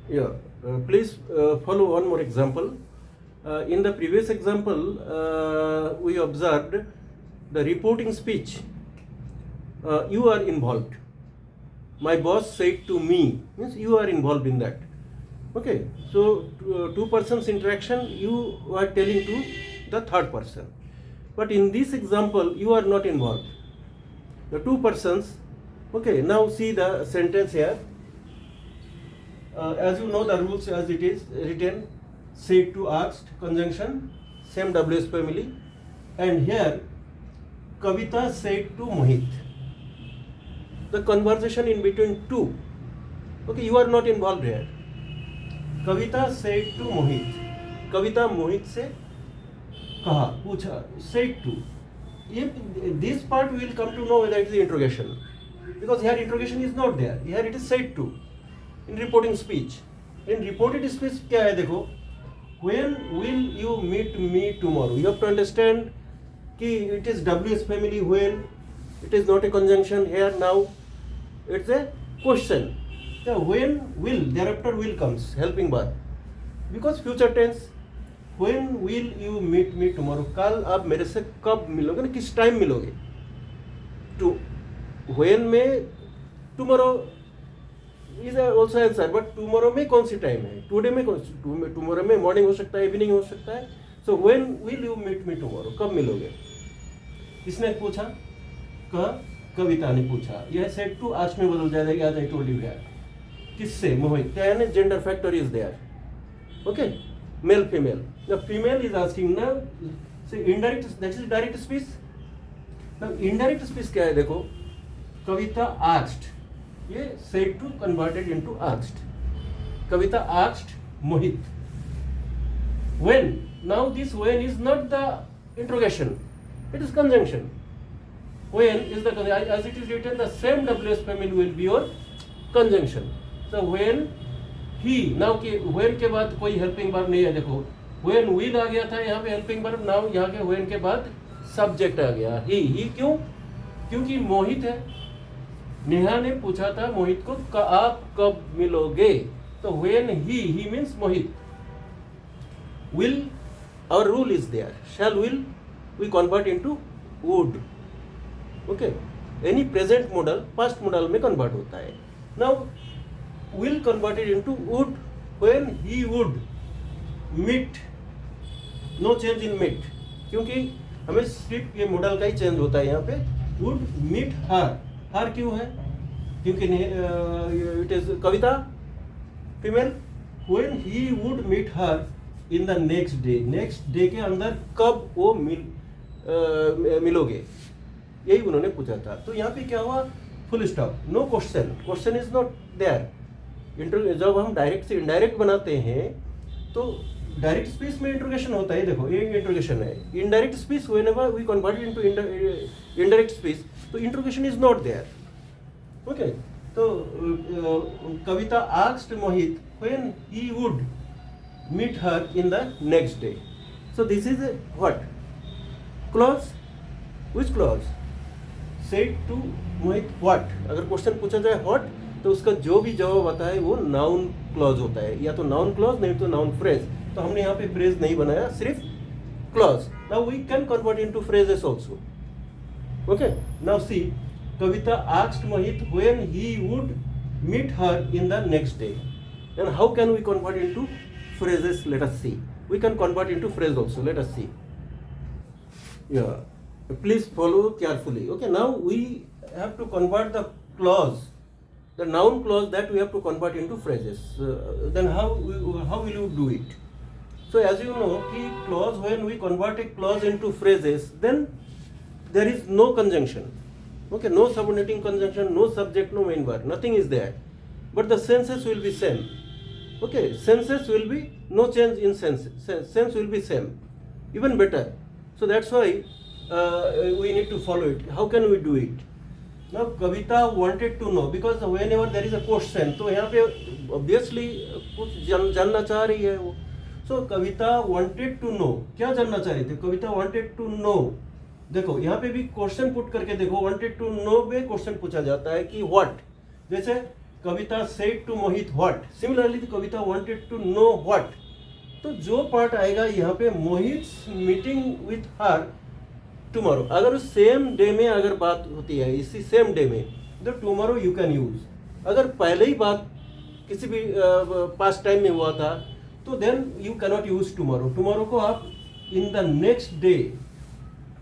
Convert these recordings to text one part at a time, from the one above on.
Yeah, please follow one more example. In the previous example, we observed the reporting speech. You are involved. My boss said to me, means you are involved in that. Okay, so two persons interaction, you are telling to the third person. But in this example, you are not involved. The two persons. Okay, now see the sentence here. As you know the rules as it is written, said to asked, conjunction, same WS family. And here, Kavita said to Mohit. The conversation in between two. Okay, you are not involved here. Kavita said to Mohit. Kavita Mohit से कहा, पूछा, said to. If this part we will come to know whether it is interrogation, because here interrogation is not there. Here it is said to. In reporting speech. In reported speech क्या है देखो, when will you meet me tomorrow? You have to understand कि it is WS family when, it is not a conjunction here now, it's a question. So when will, thereafter will comes, helping verb. Because future tense, when will you meet me tomorrow? कल आप मेरे से कब मिलोगे ना, किस time मिलोगे? To when में tomorrow is also answer, but tomorrow में कौन सी टाइम है? टुडे में कौन सी? tomorrow में मॉर्निंग हो सकता है, इवनिंग हो सकता है. So when will you meet me tomorrow, कब मिलोगे? किसने पूछा? कविता ने पूछा. यह सेड टू आस्क में बदल जाएगा, as I told you here. किससे? Mohit. Then gender factor is there. Okay, male female. The female is asking now, say indirect, that is direct speech. Now indirect speech क्या है देखो, कविता आस्क्ड, ये said to converted into asked. Kavita asked Mohit. When? Now this when is not the interrogation. It is conjunction. When is the, as it is written, the same WS family will be your conjunction. So when he, now के when के बाद कोई helping verb नहीं है देखो. When will आ गया था यहाँ पे helping verb, now यहाँ के when के बाद subject आ गया. He क्यों? क्योंकि मोहित है. नेहा ने पूछा था मोहित को आप कब मिलोगे. तो when he means Mohit. Will, our rule is there. Shall will we convert into would. Okay, any present modal past modal में convert होता है. Now will converted into would when he would meet. No change in meet, क्योंकि हमें सिर्फ ये modal का ही change होता है यहाँ पे. Would meet her. हर क्यों है? क्योंकि it is Kavita female. When he would meet her in the next day. Next day के अंदर कब वो मिलोगे, यही उन्होंने पूछा था. तो यहाँ पे क्या हुआ? Full stop, no question. Question is not there. जब हम डायरेक्ट से इनडायरेक्ट बनाते हैं तो डायरेक्ट स्पीच में इंट्रोगेशन होता है. देखो ये इंट्रोगेशन है. Indirect speech whenever we convert into indirect speech, तो interrogation is not there. Okay, तो Kavita asked Mohit when he would meet her in the next day. So this is what clause. Which clause? Said to Mohit what. अगर question पूछा जाए what, तो उसका जो भी जवाब आता है वो नाउन क्लॉज होता है. या तो नाउन क्लॉज, नहीं तो नाउन फ्रेज. तो हमने यहाँ पे फ्रेज नहीं बनाया, सिर्फ clause. Now we can convert into phrases also. Okay, now see, Kavita asked Mohit when he would meet her in the next day. And how can we convert into phrases? Let us see. We can convert into phrase also. Let us see. Yeah, please follow carefully. Okay, now we have to convert the clause, the noun clause that we have to convert into phrases. Then how will you do it? So as you know, clause, when we convert a clause into phrases, then there is no conjunction. Okay, no subordinating conjunction, no subject, no main verb, nothing is there. But the senses will be same. Okay, senses will be no change in sense. Sense will be same, even better. So that's why we need to follow it. How can we do it? Now Kavita wanted to know, because whenever there is a question, तो यहाँ पे obviously कुछ जानना चाह रही है वो. So Kavita wanted to know. क्या जानना चाह रही थी? Kavita wanted to know. देखो यहाँ पे भी क्वेश्चन पुट करके देखो, wanted to know में क्वेश्चन पूछा जाता है कि what. जैसे Kavita said to Mohit what, similarly Kavita wanted to know what. तो जो पार्ट आएगा यहाँ पे Mohit meeting with her tomorrow, अगर उस सेम डे में अगर बात होती है, इसी सेम डे में, तो टुमारो यू कैन यूज। अगर पहले ही बात किसी भी पास्ट टाइम में हुआ था तो then you cannot use tomorrow. Tomorrow को आप in the next day,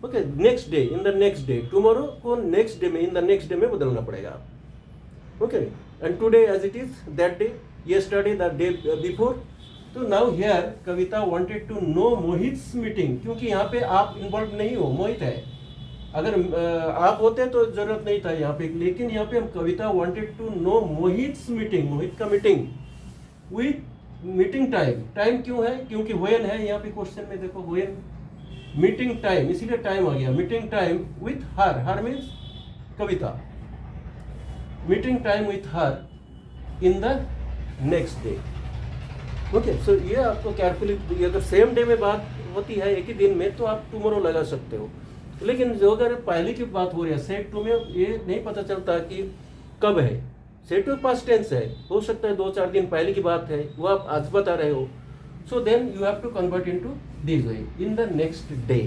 okay, next day, in the next day, tomorrow को नेक्स्ट डे में, इन द नेक्स्ट डे में बदलना पड़ेगा। Okay, and today as it is, that day, yesterday, the day before. तो now here Kavita wanted to know Mohit's meeting, क्योंकि यहाँ पे आप इन्वॉल्व नहीं हो, मोहित है। अगर आप होते तो जरूरत नहीं था यहाँ पे, लेकिन यहाँ पे हम Kavita wanted to know Mohit's meeting, Mohit का meeting with meeting time. Time क्यों है? क्योंकि व्हेन है यहाँ पे क्वेश्चन में, देखो व्हेन, मीटिंग टाइम, इसीलिए टाइम आ गया। Meeting time with her, her means Kavita, meeting time with her in the next day. Okay, so ये आपको केयरफुली, अगर सेम डे में बात होती है एक ही दिन में, तो आप टुमारो लगा सकते हो। लेकिन जो अगर पहले की बात हो रही है सेड टू में, ये नहीं पता चलता कि कब है। सेड टू पास्ट टेंस है, हो सकता है 2-4 दिन पहले की बात है, वो आप आज बता रहे हो। So then you have to convert into this way, in the next day.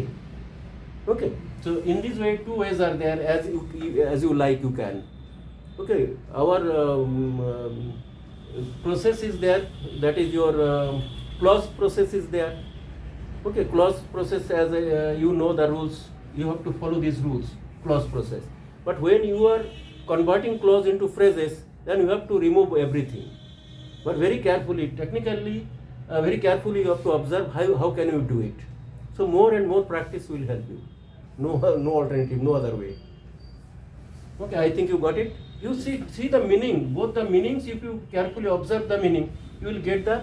Okay, so in this way 2 ways are there, as you like you can. Okay, our process is there, that is your clause process is there. Okay, clause process, as you know the rules, you have to follow these rules, clause process. But when you are converting clause into phrases, then you have to remove everything, but very carefully, technically, very carefully you have to observe how can you do it. So more and more practice will help you. No alternative, no other way. Okay, I think you got it. You see the meaning, both the meanings, if you carefully observe the meaning, you will get the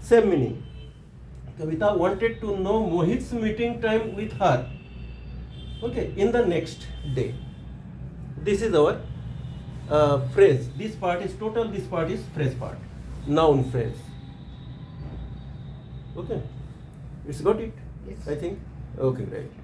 same meaning. Kavita wanted to know Mohit's meeting time with her, okay, in the next day. This is our phrase. This part is total, this part is phrase part, noun phrase. Okay, it's got it? Yes. I think. Okay, great.